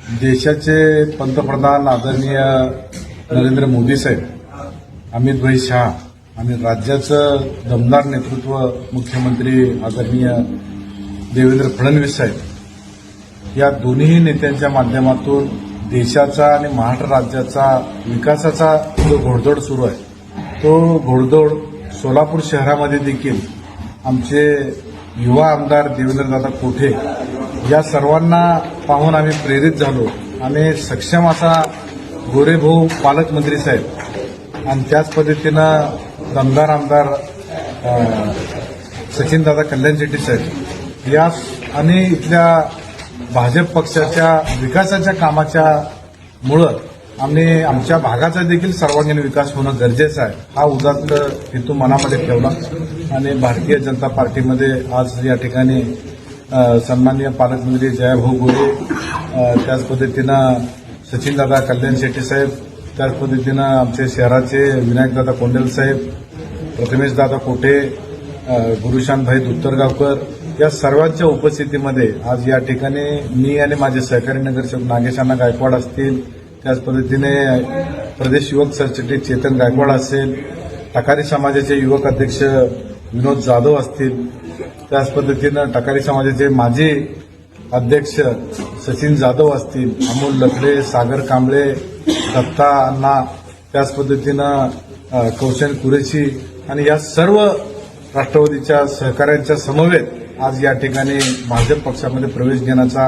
देशाचे पंतप्रधान आदरणीय नरेंद्र मोदी साहेब, अमित भाई शाह आणि राज्याचं दमदार नेतृत्व मुख्यमंत्री आदरणीय देवेंद्र फडणवीस साहेब या दोन्ही नेत्यांच्या माध्यमातून देशाचा आणि महाराष्ट्र राज्याचा विकासाचा जो घोडदौड सुरू आहे तो घोडदौड सोलापूर शहरामध्ये देखील आमचे युवा आमदार देवेंद्रदादा कोठे या सर्वांना पाहून आम्ही प्रेरित झालो आणि सक्षम असा गोरेभाऊ पालकमंत्री साहेब आणि त्याच पद्धतीनं दमदार आमदार सचिनदादा कल्याण शेट्टी साहेब या आणि इथल्या भाजप पक्षाच्या विकासाच्या कामाच्या मुळे आम्ही आमच्या भागाचा देखील सर्वांगीण विकास होणं गरजेचं आहे हा उदात्त हेतू मनामध्ये ठेवला आणि भारतीय जनता पार्टीमध्ये आज या ठिकाणी सन्माननीय पालकमंत्री जयभाऊ गोरे त्याच पद्धतीनं सचिनदादा कल्याण शेट्टी साहेब त्याच पद्धतीनं आमचे शहराचे विनायकदादा कोंडेल साहेब प्रथमेशदादा कोठे गुरुशांतभाई दुत्तरगावकर या सर्वांच्या उपस्थितीमध्ये आज या ठिकाणी मी आणि माझे सहकारी नगरसेवक नागेशांना गायकवाड असतील त्याच पद्धतीने प्रदेश युवक सरचिटणीस चेतन गायकवाड असेल टकारी समाजाचे युवक अध्यक्ष विनोद जाधव असतील त्याच पद्धतीनं टकारी समाजाचे माजी अध्यक्ष सचिन जाधव असतील अमोल लकडे सागर कांबळे दत्ता अण्णा त्याच पद्धतीनं कौशल कुरेशी आणि या सर्व राष्ट्रवादीच्या सहकाऱ्यांच्या समवेत आज या ठिकाणी भाजप पक्षामध्ये प्रवेश घेण्याचा